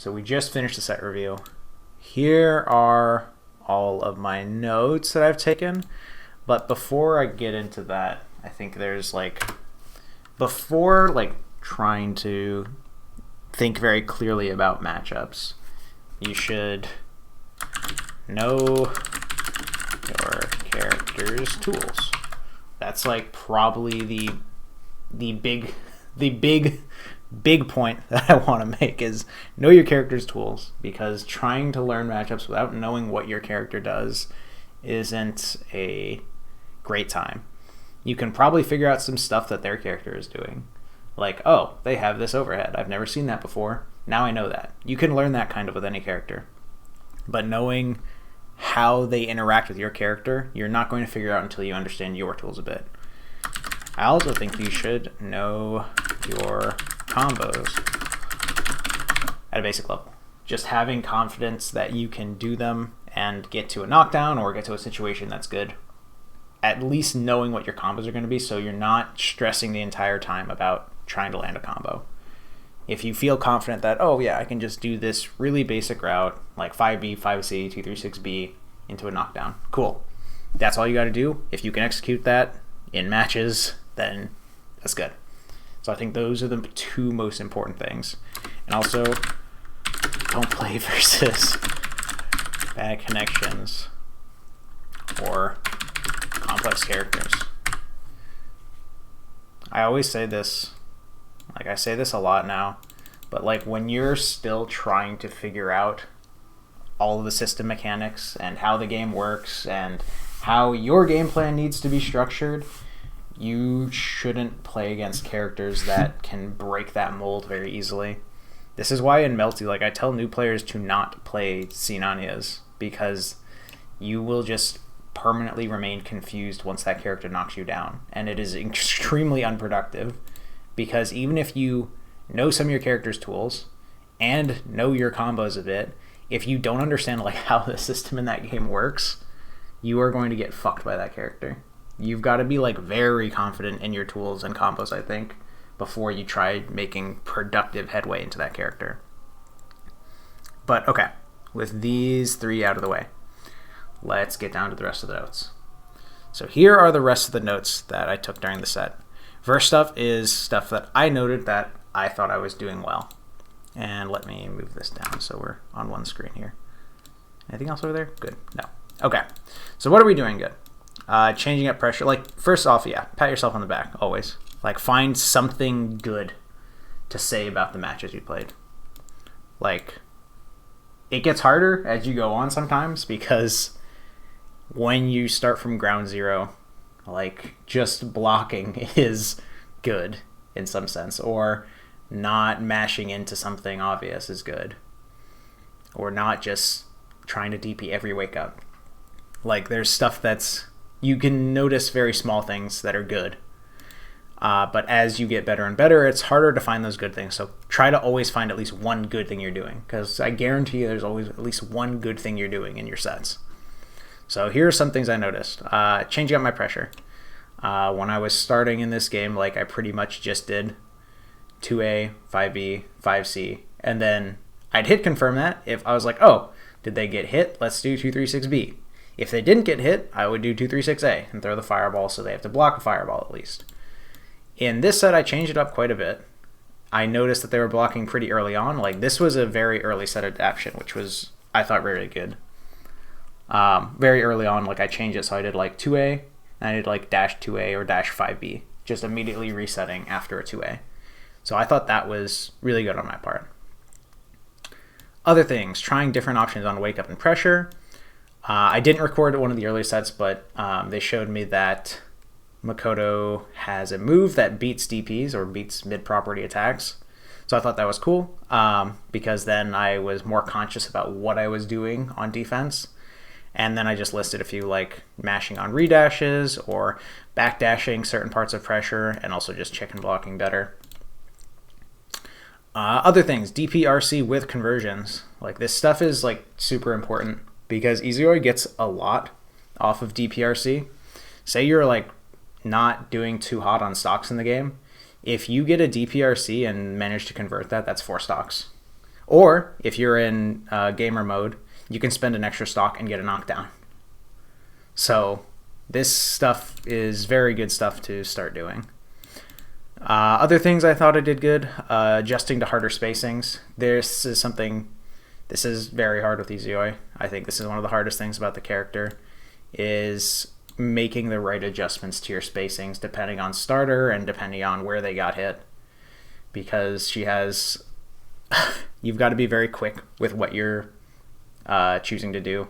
So we just finished the set review. Here are all of my notes that I've taken. But before I get into that, I think there's before trying to think very clearly about matchups, you should know your character's tools. That's probably the big point that I want to make is know your character's tools, because trying to learn matchups without knowing what your character does isn't a great time. You can probably figure out some stuff that their character is doing. Oh, they have this overhead. I've never seen that before. Now I know that. You can learn that kind of with any character. But knowing how they interact with your character, you're not going to figure out until you understand your tools a bit. I also think you should know your combos at a basic level. Just having confidence that you can do them and get to a knockdown or get to a situation that's good. At least knowing what your combos are going to be, so you're not stressing the entire time about trying to land a combo. If you feel confident that, oh yeah, I can just do this really basic route, like 5B, 5C, 236B into a knockdown. Cool. That's all you got to do. If you can execute that in matches, then that's good. So I think those are the two most important things. And also, don't play versus bad connections or complex characters. I always say this, I say this a lot now, but when you're still trying to figure out all of the system mechanics and how the game works and how your game plan needs to be structured, you shouldn't play against characters that can break that mold very easily. This is why in Melty, I tell new players to not play Sinanias, because you will just permanently remain confused once that character knocks you down, and it is extremely unproductive, because even if you know some of your character's tools and know your combos a bit, if you don't understand how the system in that game works, you are going to get fucked by that character. You've got to be very confident in your tools and combos, I think, before you try making productive headway into that character. But okay, with these three out of the way, let's get down to the rest of the notes. So here are the rest of the notes that I took during the set. First stuff is stuff that I noted that I thought I was doing well. And let me move this down so we're on one screen here. Anything else over there? Good. No. Okay. So what are we doing good? Changing up pressure. First off, yeah, pat yourself on the back, always. Find something good to say about the matches you played. It gets harder as you go on sometimes, because when you start from ground zero, just blocking is good in some sense, or not mashing into something obvious is good, or not just trying to DP every wake up. There's stuff that's, you can notice very small things that are good, but as you get better and better, it's harder to find those good things. So try to always find at least one good thing you're doing, because I guarantee you there's always at least one good thing you're doing in your sets. So here are some things I noticed. Changing up my pressure. When I was starting in this game, I pretty much just did 2A, 5B, 5C, and then I'd hit confirm that. If I was oh, did they get hit? Let's do 236B. If they didn't get hit, I would do 236A and throw the fireball, so they have to block a fireball at least. In this set, I changed it up quite a bit. I noticed that they were blocking pretty early on. This was a very early set adaptation, which was, I thought, really good. Very early on, I changed it, so I did 2A, and I did dash 2A or dash 5B, just immediately resetting after a 2A. So I thought that was really good on my part. Other things, trying different options on wake up and pressure. I didn't record one of the early sets, but they showed me that Makoto has a move that beats DPs, or beats mid-property attacks. So I thought that was cool, because then I was more conscious about what I was doing on defense. And then I just listed a few, mashing on redashes or backdashing certain parts of pressure, and also just chicken blocking better. Other things, DPRC with conversions. This stuff is super important, because Izayoi gets a lot off of DPRC. Say you're not doing too hot on stocks in the game. If you get a DPRC and manage to convert that, that's 4 stocks. Or if you're in gamer mode, you can spend an extra stock and get a knockdown. So this stuff is very good stuff to start doing. Other things I thought I did good, adjusting to harder spacings. This is very hard with Izayoi. I think this is one of the hardest things about the character, is making the right adjustments to your spacings depending on starter and depending on where they got hit. Because she has... you've got to be very quick with what you're choosing to do.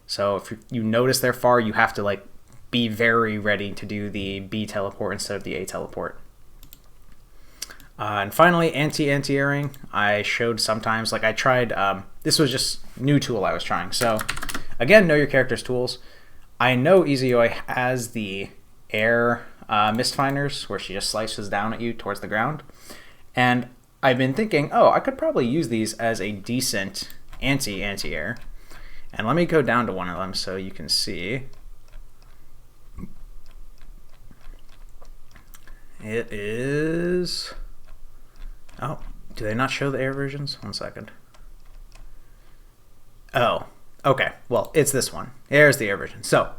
So if you notice they're far, you have to like be very ready to do the B teleport instead of the A teleport. And finally, anti-airing. I showed sometimes, like I tried, this was just new tool I was trying. So again, know your character's tools. I know Izayoi has the air mist finders where she just slices down at you towards the ground. And I've been thinking, oh, I could probably use these as a decent anti-air. And let me go down to one of them so you can see. It is... oh, do they not show the air versions? One second. Oh, okay. Well, it's this one. There's the air version. So,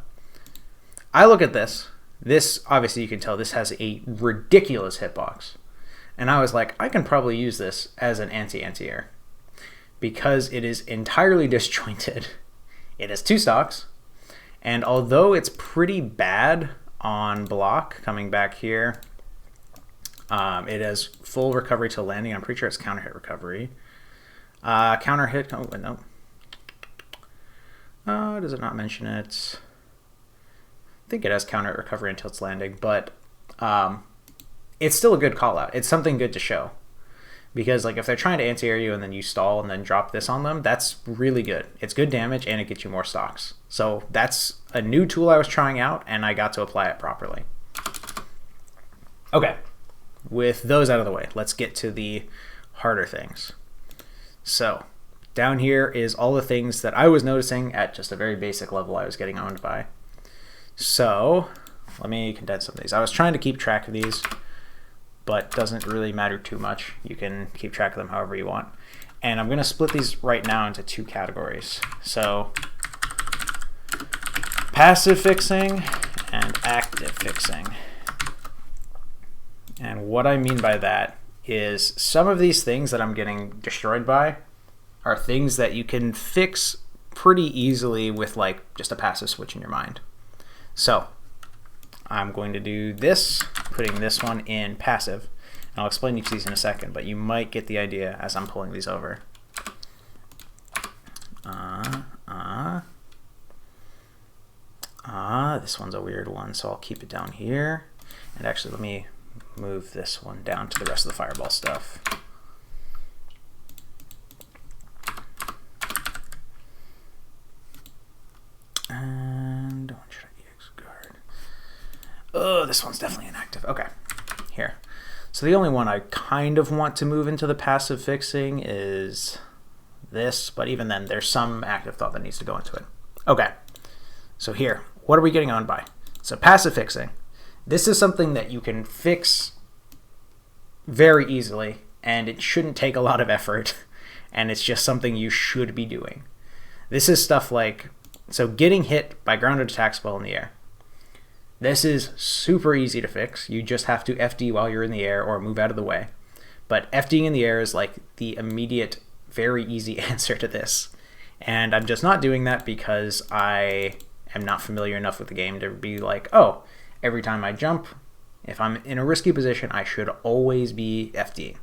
I look at this. This, obviously you can tell, this has a ridiculous hitbox. And I was like, I can probably use this as an anti-air. Because it is entirely disjointed. It has 2 stocks. And although it's pretty bad on block, coming back here, it has full recovery to landing. I'm pretty sure it's counter hit recovery. Counter hit, oh, no. Does it not mention it? I think it has counter hit recovery until it's landing, but it's still a good call out. It's something good to show. Because like if they're trying to anti-air you and then you stall and then drop this on them, that's really good. It's good damage and it gets you more stocks. So that's a new tool I was trying out and I got to apply it properly. Okay, with those out of the way, let's get to the harder things. So down here is all the things that I was noticing at just a very basic level I was getting owned by. So let me condense some of these. I was trying to keep track of these, but doesn't really matter too much. You can keep track of them however you want. And I'm gonna split these right now into 2 categories. So passive fixing and active fixing. And what I mean by that is some of these things that I'm getting destroyed by are things that you can fix pretty easily with like just a passive switch in your mind. So I'm going to do this, putting this one in passive. And I'll explain each of these in a second, but you might get the idea as I'm pulling these over. This one's a weird one, so I'll keep it down here. And actually, let me move this one down to the rest of the fireball stuff. And when should I EX guard? Oh, this one's definitely inactive. Okay, here. So the only one I kind of want to move into the passive fixing is this, but even then, there's some active thought that needs to go into it. Okay, so here, what are we getting on by? So passive fixing. This is something that you can fix very easily, and it shouldn't take a lot of effort, and it's just something you should be doing. This is stuff like, so getting hit by grounded attacks while in the air. This is super easy to fix. You just have to FD while you're in the air or move out of the way. But FDing in the air is like the immediate, very easy answer to this. And I'm just not doing that because I am not familiar enough with the game to be like, oh, every time I jump, if I'm in a risky position, I should always be FDing.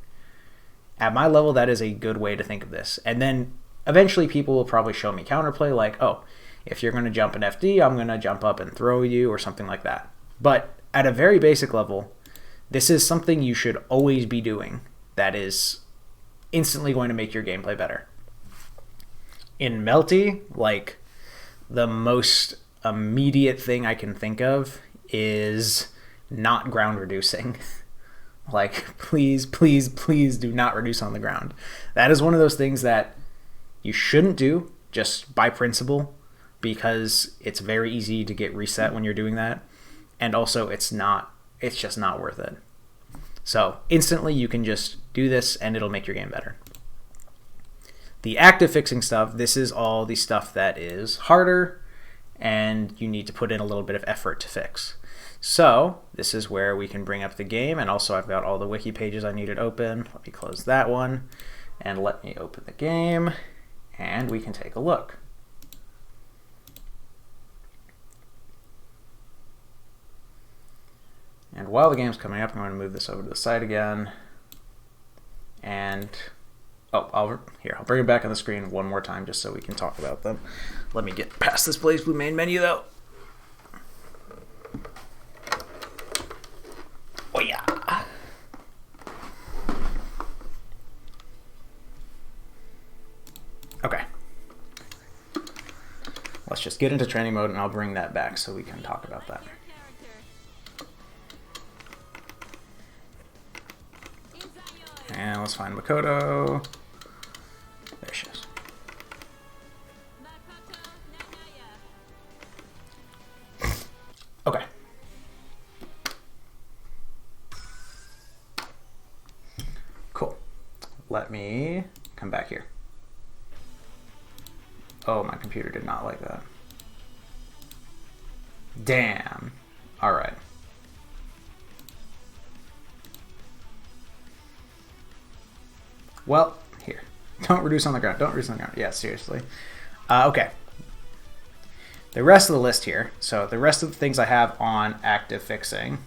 At my level, that is a good way to think of this. And then eventually people will probably show me counterplay like, oh, if you're going to jump an FD, I'm going to jump up and throw you or something like that. But at a very basic level, this is something you should always be doing that is instantly going to make your gameplay better. In Melty, like the most immediate thing I can think of is not ground reducing. Like, please, please, please do not reduce on the ground. That is one of those things that you shouldn't do just by principle, because it's very easy to get reset when you're doing that. And also it's just not worth it. So instantly you can just do this and it'll make your game better. The active fixing stuff, this is all the stuff that is harder and you need to put in a little bit of effort to fix. So this is where we can bring up the game, and also I've got all the wiki pages I needed open. Let me close that one and let me open the game and we can take a look. And while the game's coming up, I'm going to move this over to the side again. And I'll bring it back on the screen one more time just so we can talk about them. Let me get past this Blaze Blue main menu though. Oh yeah. Okay. Let's just get into training mode and I'll bring that back so we can talk about that. And let's find Makoto. There she is. Okay. Cool. Let me come back here. Oh, my computer did not like that. Damn. All right. Well, here. Don't reduce on the ground. Don't reduce on the ground. Yeah, seriously. Okay. The rest of the list here. So the rest of the things I have on active fixing.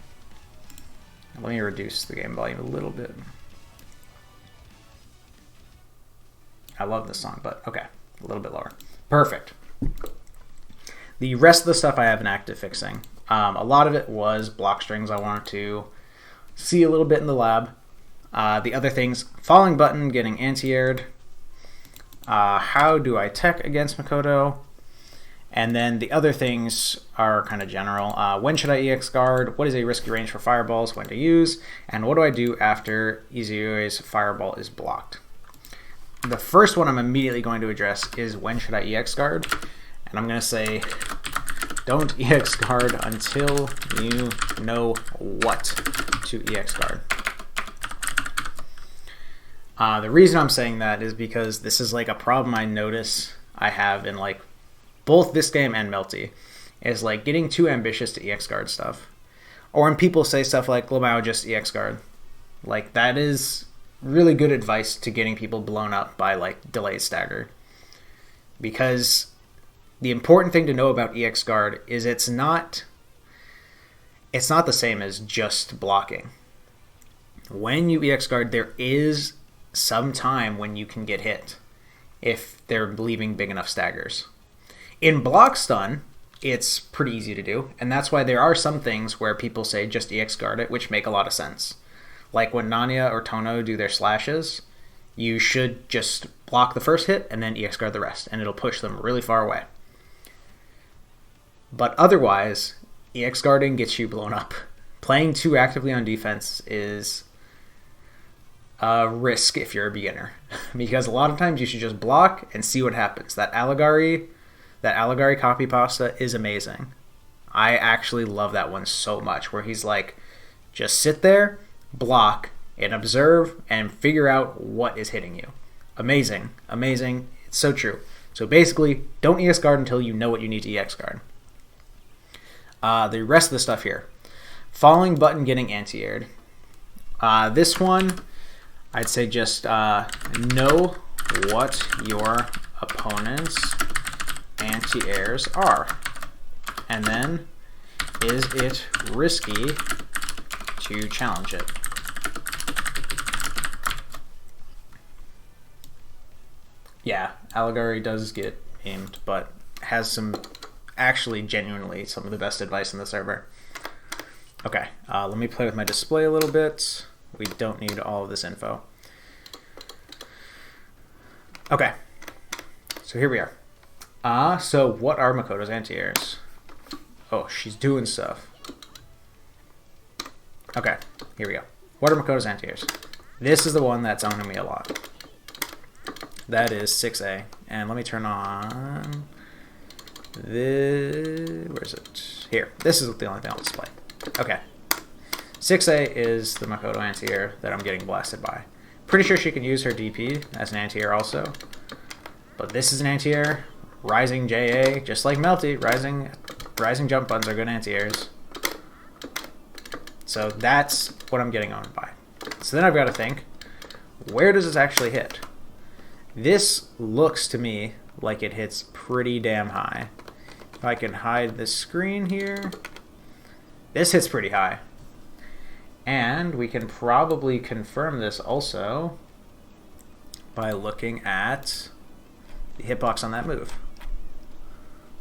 Let me reduce the game volume a little bit. I love this song, but okay. A little bit lower. Perfect. The rest of the stuff I have in active fixing. A lot of it was block strings I wanted to see a little bit in the lab. The other things, falling button, getting anti-aired. How do I tech against Makoto? And then the other things are kind of general. When should I EX guard? What is a risky range for fireballs? When to use? And what do I do after Izayoi's fireball is blocked? The first one I'm immediately going to address is when should I EX guard? And I'm going to say don't EX guard until you know what to EX guard. The reason I'm saying that is because this is like a problem I notice I have in like both this game and Melty, is like getting too ambitious to EX guard stuff. Or when people say stuff like, Lamau, just EX guard. Like that is really good advice to getting people blown up by like delayed stagger. Because the important thing to know about EX guard is it's not the same as just blocking. When you EX guard, there is some time when you can get hit if they're leaving big enough staggers. In block stun, it's pretty easy to do, and that's why there are some things where people say just EX guard it, which make a lot of sense. Like when Nanya or Tono do their slashes, you should just block the first hit and then EX guard the rest, and it'll push them really far away. But otherwise, EX guarding gets you blown up. Playing too actively on defense is a risk if you're a beginner, because a lot of times you should just block and see what happens. That Allegari copy pasta is amazing. I actually love that one so much, where he's like, just sit there, block, and observe, and figure out what is hitting you. Amazing. Amazing. It's so true. So basically, don't EX guard until you know what you need to EX guard. The rest of the stuff here. Falling button, getting anti-aired. This one, I'd say just know what your opponent's anti-airs are. And then, is it risky to challenge it? Yeah, Allegari does get aimed, but has some, actually genuinely, some of the best advice in the server. Okay, let me play with my display a little bit. We don't need all of this info. Okay, so here we are. So what are Makoto's anti-airs? Oh, she's doing stuff. Okay, here we go. What are Makoto's anti-airs? This is the one that's owning me a lot. That is 6A. And let me turn on this. Where is it? Here. This is the only thing I'll display. Okay. 6A is the Makoto anti-air that I'm getting blasted by. Pretty sure she can use her DP as an anti-air also. But this is an anti-air. Rising JA, just like Melty, rising jump buttons are good anti-airs. So that's what I'm getting owned by. So then I've got to think, where does this actually hit? This looks to me like it hits pretty damn high. If I can hide the screen here, this hits pretty high. And we can probably confirm this also by looking at the hitbox on that move.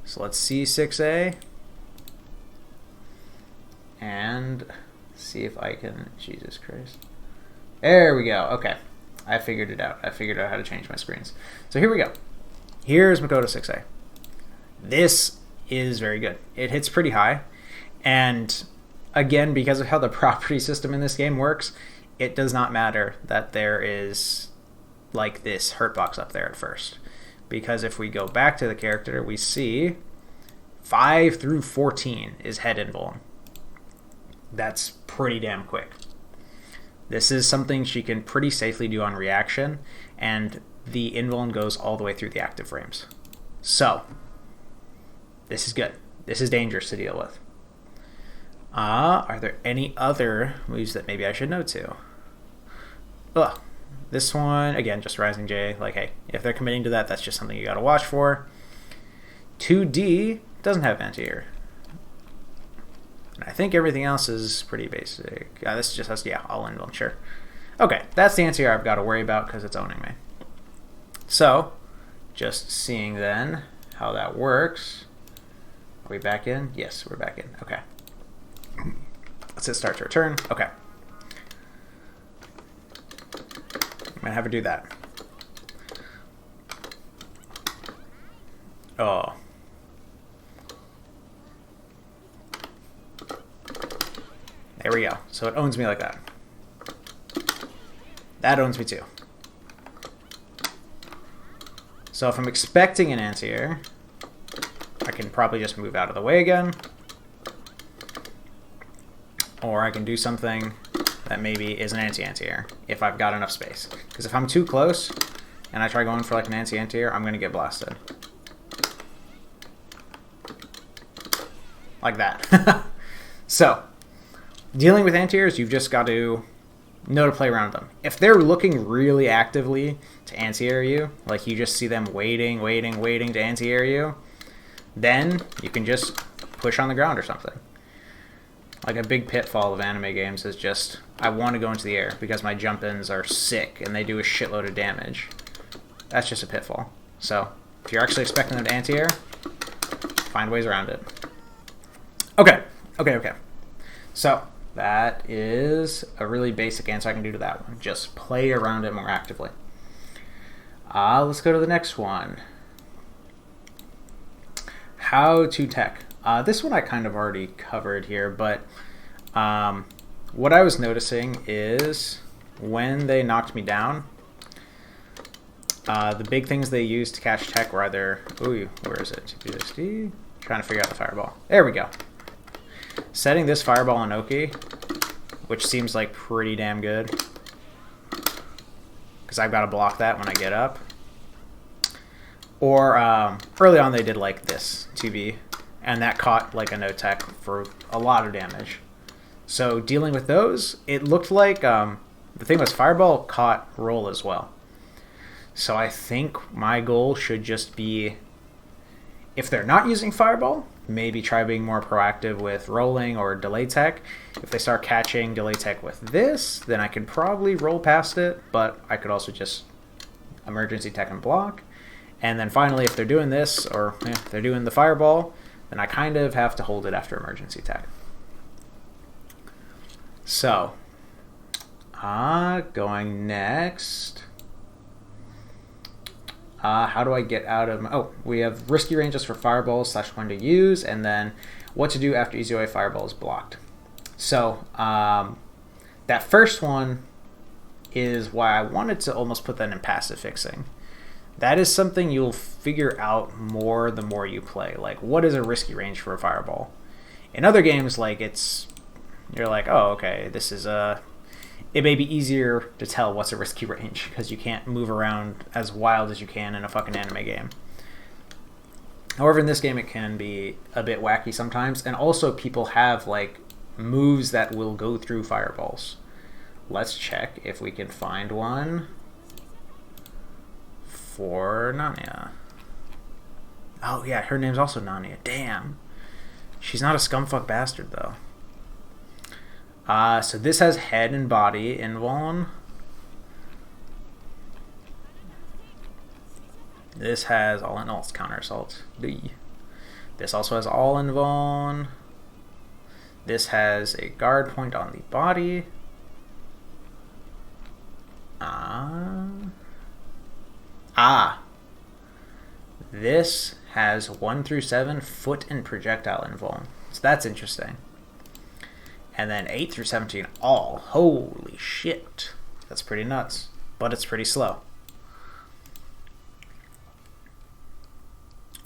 So let's see 6A and see if I can, Jesus Christ. There we go. Okay. I figured it out. I figured out how to change my screens. So here we go. Here's Makoto 6A. This is very good. It hits pretty high. And again, because of how the property system in this game works, it does not matter that there is like this hurt box up there at first. Because if we go back to the character, we see 5 through 14 is head invuln. That's pretty damn quick. This is something she can pretty safely do on reaction, and the invuln goes all the way through the active frames. So, this is good. This is dangerous to deal with. Are there any other moves that maybe I should know to? Ugh. This one, again, just Rising J. Like, hey, if they're committing to that, that's just something you gotta watch for. 2D doesn't have anti-air. And I think everything else is pretty basic. This just has, yeah, all in, sure. Okay, that's the anti-air I've got to worry about because it's owning me. So, just seeing then how that works. Are we back in? Yes, we're back in. Okay. Let's hit start to return. Okay. I'm gonna have her do that. Oh. There we go. So it owns me like that. That owns me too. So if I'm expecting an anti-air, I can probably just move out of the way again. Or I can do something that maybe is an anti-air if I've got enough space. Because if I'm too close and I try going for like an anti-air, I'm going to get blasted. Like that. So, dealing with anti-airs, you've just got to know to play around them. If they're looking really actively to anti-air you, like you just see them waiting to anti-air you, then you can just push on the ground or something. Like a big pitfall of anime games is just, I want to go into the air because my jump-ins are sick and they do a shitload of damage. That's just a pitfall. So, if you're actually expecting them to anti-air, find ways around it. Okay. So, that is a really basic answer I can do to that one. Just play around it more actively. Let's go to the next one. How to tech. This one I kind of already covered here, but what I was noticing is when they knocked me down, the big things they used to catch tech were either, ooh, where is it? 260? Trying to figure out the fireball. There we go. Setting this fireball on Oki, which seems like pretty damn good, because I've got to block that when I get up. Or early on they did like this, 2B, and that caught like a no tech for a lot of damage. So dealing with those, it looked like the thing was fireball caught roll as well. So I think my goal should just be, if they're not using fireball, maybe try being more proactive with rolling or delay tech. If they start catching delay tech with this, then I could probably roll past it, but I could also just emergency tech and block. And then finally, if they're doing this, or if they're doing the fireball, then I kind of have to hold it after emergency tech. So, going next. How do I get out of... Oh, we have risky ranges for fireballs / when to use, and then what to do after Izayoi fireball is blocked. So, that first one is why I wanted to almost put that in passive fixing. That is something you'll figure out more the more you play. Like, what is a risky range for a fireball? In other games, like, you're like, oh, okay, this is a it may be easier to tell what's a risky range because you can't move around as wild as you can in a fucking anime game. However, in this game it can be a bit wacky sometimes, and also people have like moves that will go through fireballs. Let's check if we can find one for Nanya. Oh yeah, her name's also Nanya. Damn. She's not a scumfuck bastard though. So this has head and body invuln. This has all in all, it's counter assault. This also has all invuln. This has a guard point on the body. This has 1 through 7 foot and projectile invuln. So that's interesting. And then 8 through 17 all. Holy shit. That's pretty nuts. But it's pretty slow.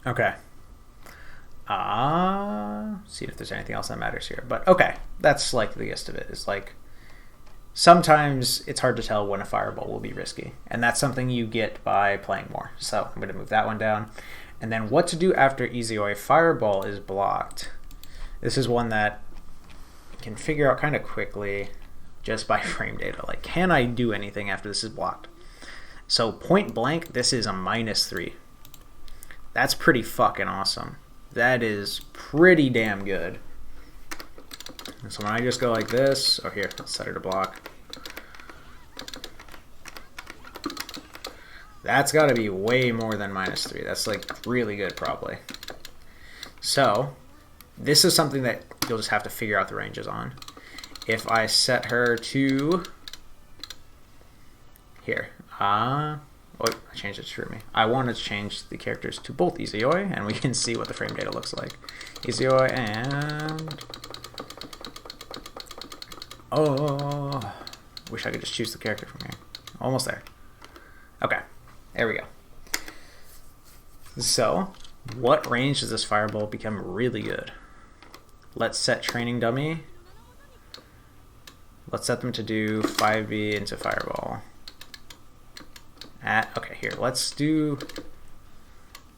Okay. See if there's anything else that matters here. But okay, that's like the gist of it. It's like sometimes it's hard to tell when a fireball will be risky. And that's something you get by playing more. So I'm going to move that one down. And then what to do after Izayoi fireball is blocked. This is one that you can figure out kind of quickly just by frame data. Like, can I do anything after this is blocked? So point blank, this is a -3. That's pretty fucking awesome. That is pretty damn good. And so when I just go like this, oh here, let's set her to block. That's got to be way more than -3. That's like really good probably. So this is something that you'll just have to figure out the ranges on. If I set her to here, oh, I changed it to me. I wanted to change the characters to both Izayoi, and we can see what the frame data looks like. Izayoi and... oh, wish I could just choose the character from here. Almost there. Okay, there we go. So, what range does this fireball become really good? Let's set training dummy. Let's set them to do 5B into fireball. Okay, here, let's do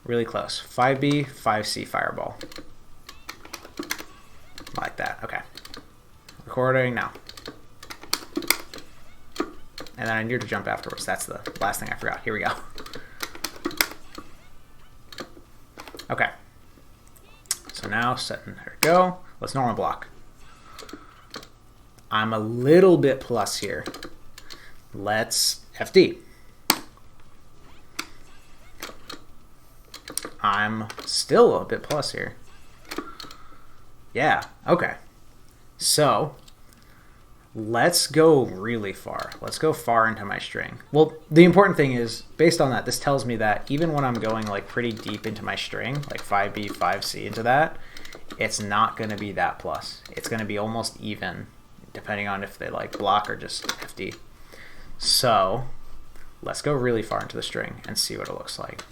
really close. 5B, 5C fireball. Like that, okay. Recording now. And then I need to jump afterwards. That's the last thing I forgot. Here we go. Okay. So now setting, there we go. Let's normal block. I'm a little bit plus here. Let's FD. I'm still a bit plus here. Yeah, okay. So, let's go really far. Let's go far into my string. Well, the important thing is, based on that, this tells me that even when I'm going like pretty deep into my string, like 5B, 5C into that, it's not going to be that plus. It's going to be almost even, depending on if they like block or just FD. So, let's go really far into the string and see what it looks like.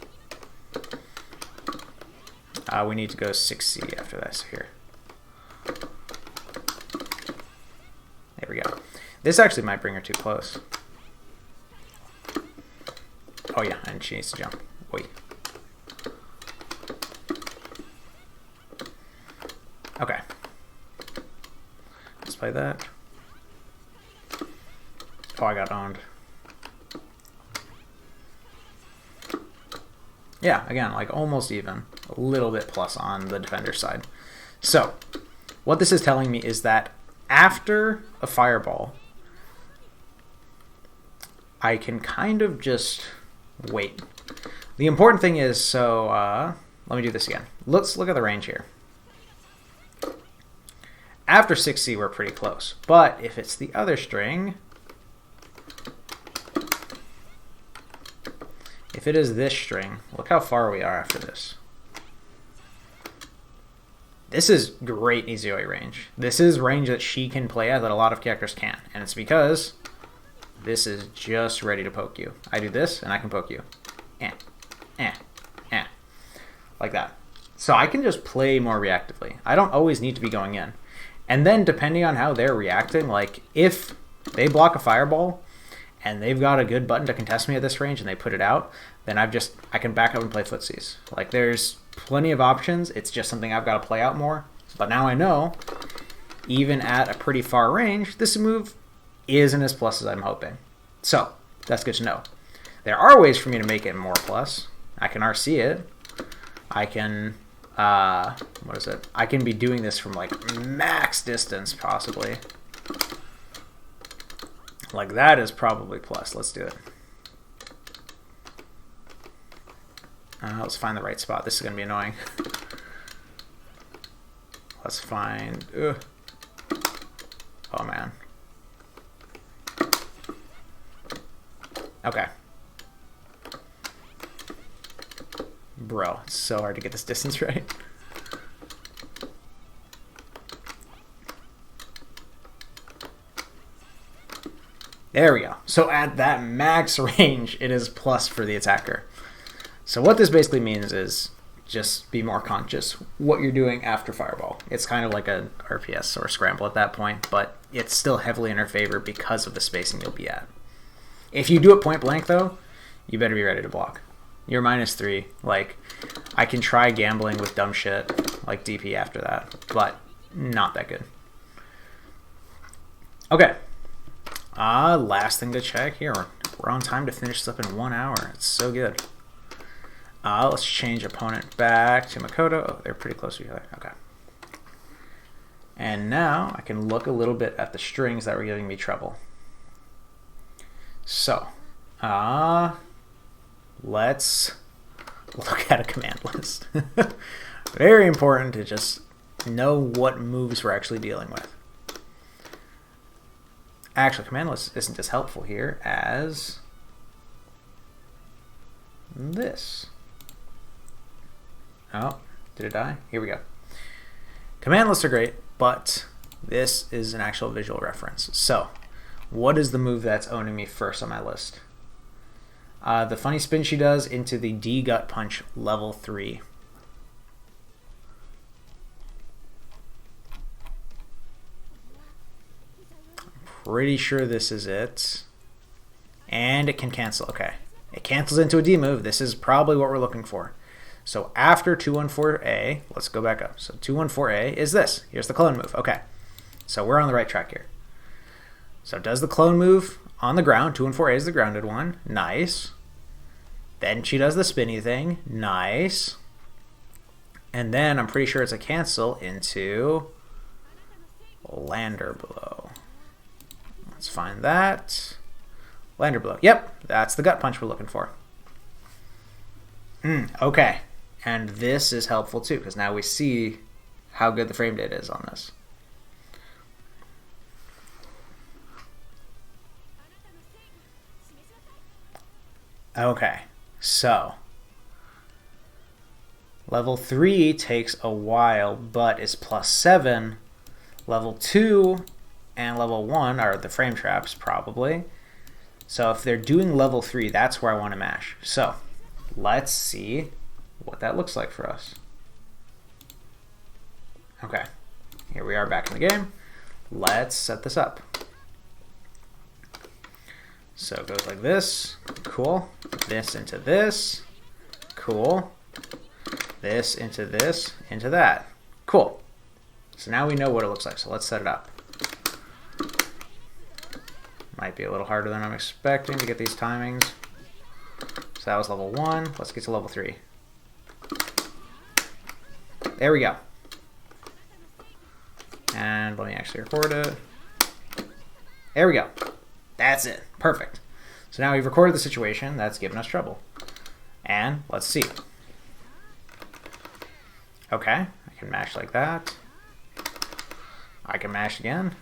We need to go 6C after this here. There we go. This actually might bring her too close. Oh yeah, and she needs to jump. Wait. Okay. Let's play that. Oh, I got owned. Yeah, again, like almost even. A little bit plus on the defender side. So, what this is telling me is that after a fireball, I can kind of just wait. The important thing is, so let me do this again. Let's look at the range here. After 6C, we're pretty close. But if it's the other string, if it is this string, look how far we are after this. This is great Izayoi range. This is range that she can play at that a lot of characters can't. And it's because this is just ready to poke you. I do this and I can poke you. Like that. So I can just play more reactively. I don't always need to be going in. And then depending on how they're reacting, like if they block a fireball and they've got a good button to contest me at this range and they put it out, then I can back up and play footsies. Like, there's plenty of options. It's just something I've got to play out more. But now I know, even at a pretty far range, this move isn't as plus as I'm hoping. So that's good to know. There are ways for me to make it more plus. I can RC it. I can, what is it? I can be doing this from like max distance, possibly. Like, that is probably plus. Let's do it. Let's find the right spot. This is going to be annoying. Let's find... Ugh. Oh, man. Okay. Bro, it's so hard to get this distance right. There we go. So at that max range, it is plus for the attacker. So what this basically means is just be more conscious what you're doing after fireball. It's kind of like a RPS or scramble at that point, but it's still heavily in our favor because of the spacing you'll be at. If you do it point blank, though, you better be ready to block. You're -3. Like, I can try gambling with dumb shit like DP after that, but not that good. Okay. Last thing to check here. We're on time to finish this up in 1 hour. It's so good. Let's change opponent back to Makoto. Oh, they're pretty close to each other. Okay. And now I can look a little bit at the strings that were giving me trouble. So, let's look at a command list. Very important to just know what moves we're actually dealing with. Actually, command list isn't as helpful here as this. Oh, did it die? Here we go. Command lists are great, but this is an actual visual reference. So, what is the move that's owning me first on my list? The funny spin she does into the D gut punch level 3. Pretty sure this is it. And it can cancel. Okay. It cancels into a D move. This is probably what we're looking for. So after 214A, let's go back up. So 214A is this. Here's the clone move. Okay. So we're on the right track here. So does the clone move on the ground. 214A is the grounded one. Nice. Then she does the spinny thing. Nice. And then I'm pretty sure it's a cancel into lander blow. Let's find that. Lander blow. Yep, that's the gut punch we're looking for. Okay. And this is helpful too, because now we see how good the frame data is on this. Okay, so level 3 takes a while, but is +7. Level 2 and level 1 are the frame traps, probably. So if they're doing level 3, that's where I want to mash. So let's see what that looks like for us. Okay, here we are back in the game. Let's set this up. So it goes like this. Cool. This into this. Cool. This into this, into that. Cool. So now we know what it looks like. So let's set it up. Might be a little harder than I'm expecting to get these timings. So that was level 1. Let's get to level 3. There we go. And let me actually record it. There we go. That's it. Perfect. So now we've recorded the situation that's given us trouble. And let's see. Okay, I can mash like that. I can mash again.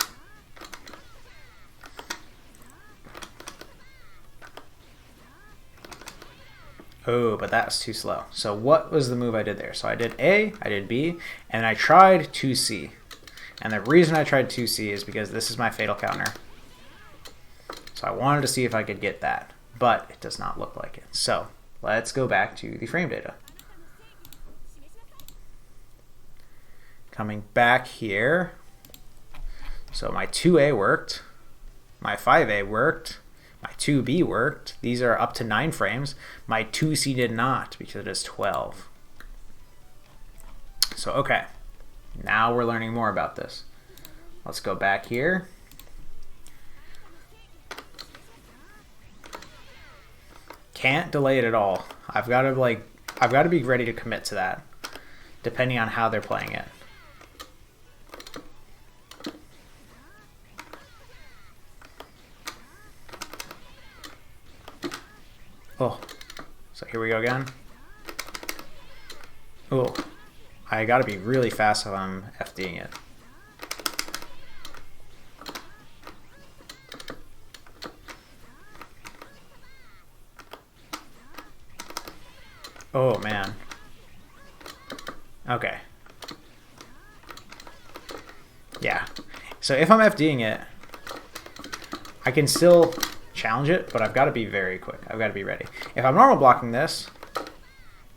Oh, but that was too slow. So what was the move I did there? So I did A, I did B, and I tried 2C. And the reason I tried 2C is because this is my fatal counter. So I wanted to see if I could get that, but it does not look like it. So let's go back to the frame data. Coming back here. So my 2A worked. My 5A worked. My 2B worked. These are up to 9 frames. My 2C did not because it is 12. So, okay. Now we're learning more about this. Let's go back here. Can't delay it at all. I've got to be ready to commit to that, depending on how they're playing it. Oh, so here we go again. Oh, I got to be really fast if I'm FDing it. Oh, man. Okay. Yeah. So if I'm FDing it, I can still challenge it, but I've got to be very quick. I've got to be ready. If I'm normal blocking this,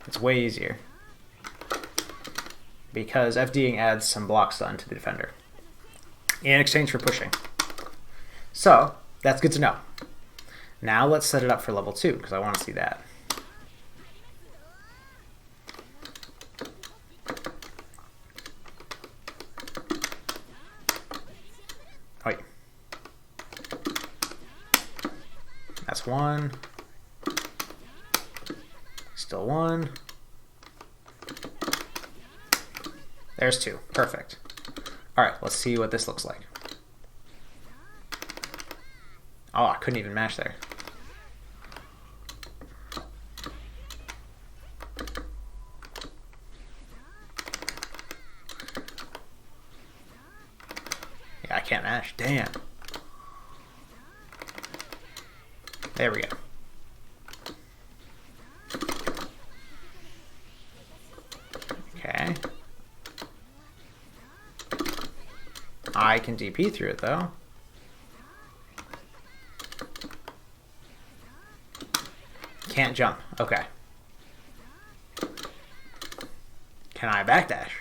it's way easier, because FDing adds some block stun to the defender in exchange for pushing. So that's good to know. Now let's set it up for level 2, because I want to see that. Oh, yeah. That's 1. Still 1. There's 2. Perfect. All right, let's see what this looks like. Oh, I couldn't even match there. Yeah, I can't match. Damn. There we go. Okay. I can DP through it though. Can't jump. Okay. Can I backdash?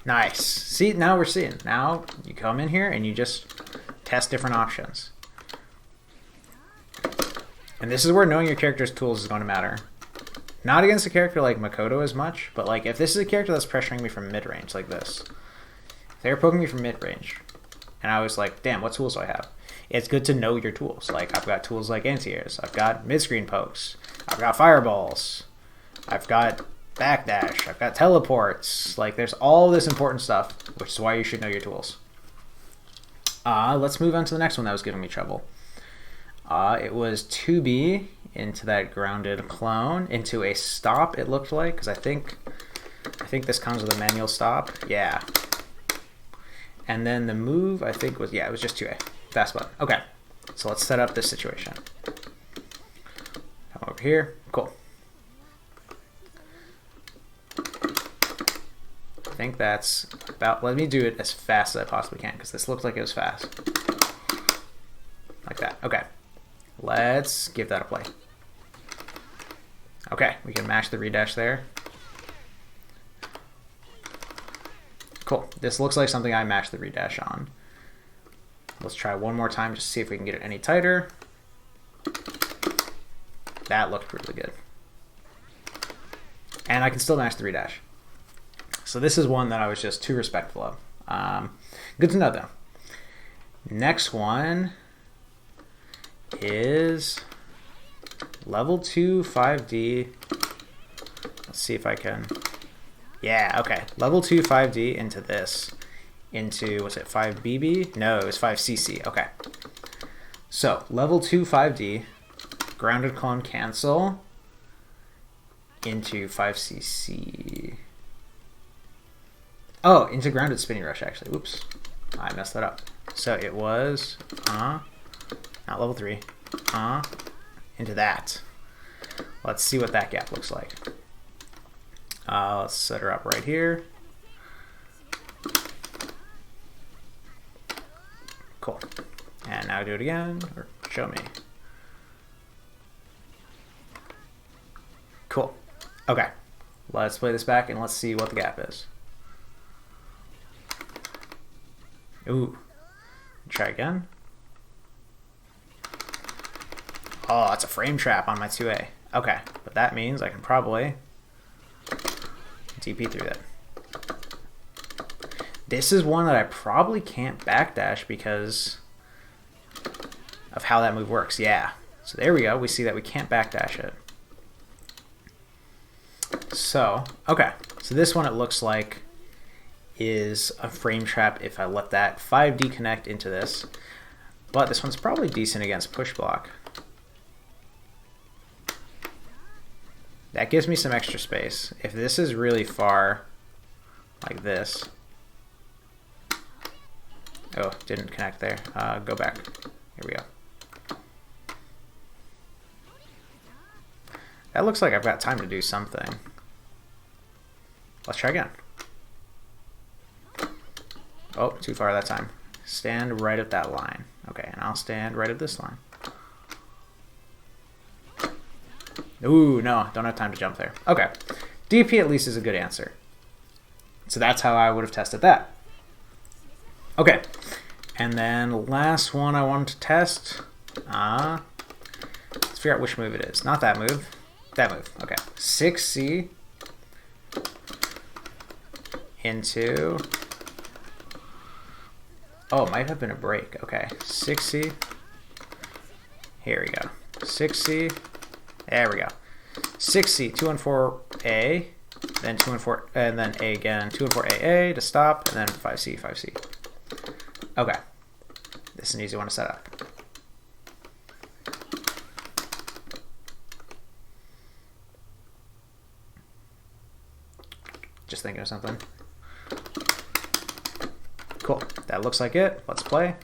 Nice. See, now we're seeing. Now you come in here and you just test different options. And this is where knowing your character's tools is going to matter. Not against a character like Makoto as much, but like if this is a character that's pressuring me from mid-range like this. If they're poking me from mid-range, and I was like, damn, what tools do I have? It's good to know your tools. Like, I've got tools like anti-airs. I've got mid-screen pokes. I've got fireballs. I've got backdash. I've got teleports. Like, there's all this important stuff, which is why you should know your tools. Let's move on to the next one that was giving me trouble. It was 2B into that grounded clone, into a stop, it looked like, because I think this comes with a manual stop. Yeah. And then the move, I think, was, yeah, it was just 2A. Fast button. Okay. So let's set up this situation. Come over here. Cool. I think that's about, let me do it as fast as I possibly can, because this looked like it was fast. Like that. Okay. Let's give that a play. Okay, we can mash the redash there. Cool. This looks like something I mashed the redash on. Let's try one more time just to see if we can get it any tighter. That looked really good. And I can still mash the redash. So this is one that I was just too respectful of. Good to know though. Next one is level 2 5D. Let's see if I can. Yeah, okay. Level 2 5D into this. Into, was it 5BB? No, it was 5CC. Okay. So, level 2 5D, grounded clone cancel into 5CC. Oh, into grounded spinning rush, actually. Whoops. I messed that up. So it was, not level 3, into that. Let's see what that gap looks like. Let's set her up right here. Cool. And now do it again, or show me. Cool. Okay. Let's play this back and let's see what the gap is. Ooh. Try again. Oh, that's a frame trap on my 2A. Okay, but that means I can probably DP through that. This is one that I probably can't backdash because of how that move works. Yeah. So there we go. We see that we can't backdash it. So, okay. So this one, it looks like, is a frame trap if I let that 5D connect into this. But this one's probably decent against push block. That gives me some extra space. If this is really far, like this. Oh, didn't connect there. Go back. Here we go. That looks like I've got time to do something. Let's try again. Oh, too far that time. Stand right at that line. Okay, and I'll stand right at this line. Ooh, no, don't have time to jump there. Okay, DP at least is a good answer. So that's how I would have tested that. Okay, and then last one I wanted to test. Let's figure out which move it is. Not that move. That move. Okay, 6C into... Oh, it might have been a break. Okay, 6C. Here we go. 6C. There we go. 6C, 2 and 4A, then 2 and 4, and then A again. 2 and 4 AA to stop, and then 5C, 5C. Okay. This is an easy one to set up. Just thinking of something. Cool. That looks like it. Let's play.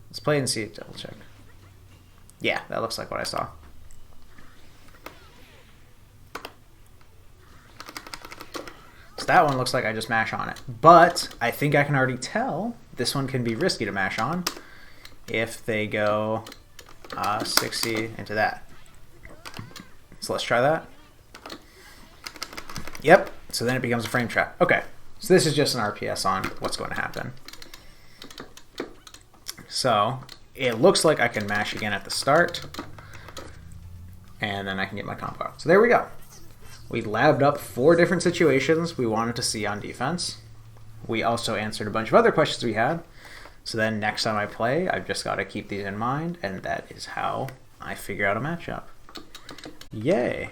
Let's play and see. Double check. Yeah, that looks like what I saw. So that one looks like I just mash on it. But I think I can already tell this one can be risky to mash on if they go 6C into that. So let's try that. Yep, so then it becomes a frame trap. Okay, so this is just an RPS on what's going to happen. So it looks like I can mash again at the start, and then I can get my combo out. So there we go. We labbed up 4 different situations we wanted to see on defense. We also answered a bunch of other questions we had. So then next time I play, I've just got to keep these in mind, and that is how I figure out a matchup. Yay.